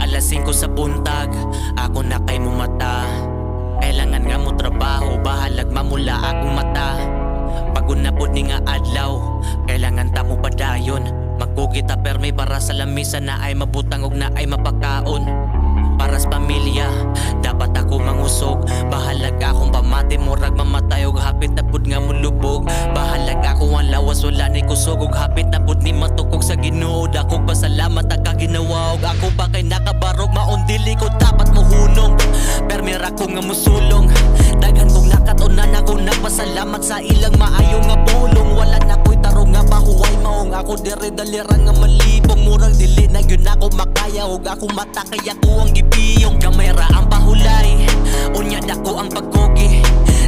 Alas 5 sa buntag, ako na kay mo mata. Kailangan nga mo trabaho, bahalag mamula akong mata. Pagod na pod ni nga adlaw, kailangan ta mo padayon. Magkugita permi para sa lamisa na ay mabutang og na ay mapakaon. Para sa pamilya, dapat ako mangusog. Bahalag akong pamati, murag mamatay og hapit na pud nga mulubog. Bahalag ako ang lawas, wala ni kusog og hapit na pud ni matukog sa Ginoo. Dako pasalamat ang kaginawa og ako pa kay nakabarog. Maon dili ko dapat mohunong, permira ko nga musulong. Daghan kong nakatunan ako, nagpasalamat sa ilang maayo nga pulong. Wala na ko'y tarong nga bahuway maong ako dire dalira nga malibong. Murag dili na yun ako makaya og ako mata kaya ko ang gibiyong. Kamera ang pahulay, unya dako ang pagkogi.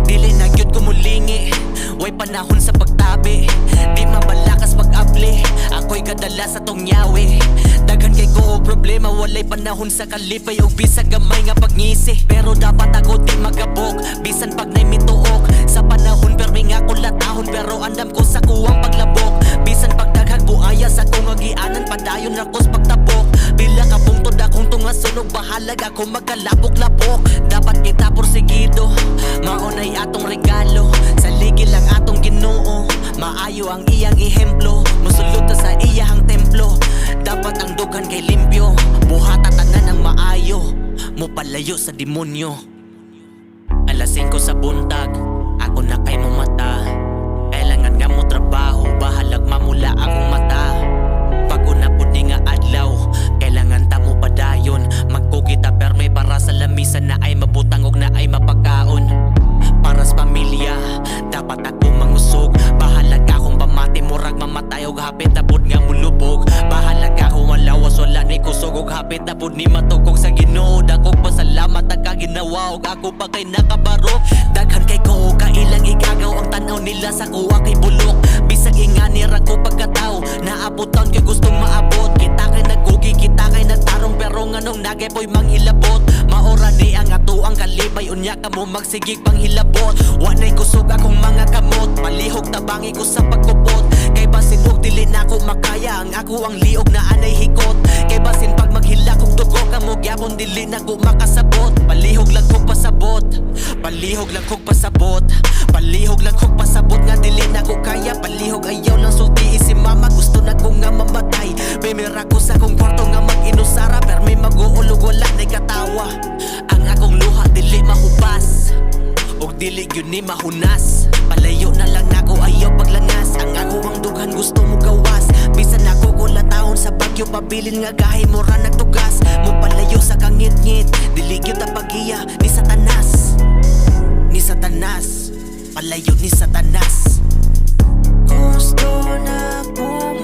Dili na gyud ko mulingi, way panahon sa pagtabi. Di mabalakas pag-apli, ako'y kadala sa tong yawi. Daghan kay ko og problema, walay panahon sa kalipay og bisag gamay nga pagngisi. Pero dapat ako di magabok, bisan pag nay mituok. Sa panahon permi nga ko latahon, pero andam ko sa kuwang paglabok. Bisan pagdaghag buaya sa kong agianan, padayon rakos pagtabok. Bila ka pungtod akong tunga sunog, bahalag ako magkalapok-lapok. Dapat kita porsigido, maunay atong regalo. Sa ligil lang atong Ginoo, maayo ang iyang ihemplo. Musulod ta sa iyang templo, dapat ang dughan kay limpyo. Buhata tanan ang maayo, mo palayo sa demonyo. Alas 5 sa buntag, ako na kay mo mata. Kailangan nga mo trabaho, bahalag mamula akong mata. Pagod na pud ni nga adlaw, kailangan ta mo padayon. Magkugita permi para sa lamisa na ay mabutang og na ay mapakaon. Para sa pamilya, dapat ako mangusog. Bahalag akong pamati, murag mamatay og hapit na pud nga mulubog. Bahalag ako malawas, wala ni kusog og hapit na pud ni matukog sa Ginoo. Dakog pasalamat ang kaginawa og ako pa kay nakabarok. Daghan kay ko kailang igagaw ang tanaw nila sa kuwa kay bulok. Bisag ingani ra ko pagkatao, naabot taon kay gustong maabot. Kita kay nagkugi, kita kay nagtarong, pero nganong nagay po'y manghilabot. Maora ni ang ato ang kalibay, unya ka mo magsigig panghilabot. Wanay kusog akong mga kamot, palihog tabangi ko sa pagkupot. Kay basin og dili na ko makaya, ang ako ang liog na anay hikot. Kay basin pag maghila kong dugo ka mo gyapon dili na ko makasabot. Palihog lang kog pasabot, palihog lang kog pasabot, palihog lang kog pasabot nga dili na ko kaya. Palihog ayaw lang sulti si mama, gusto na ko nga mamatay. Pemira ko sa kong kwarto nga mag-inusara, pero may mag-uulog wala na'y katawa. Ang akong luha dili mahupas, og dili yun ni mahunas. Palayo na lang nako, ayaw paglangas. Ang ako ang dughan gusto mo gawas. Bisan ako kulatahon sa bagyo, pabilin nga gahay mo ra nagtugas. Mo palayo sa kangit-ngit, dili gyud ta pagiya ni Satanas. Ni Satanas, palayo ni Satanas. Gusto na po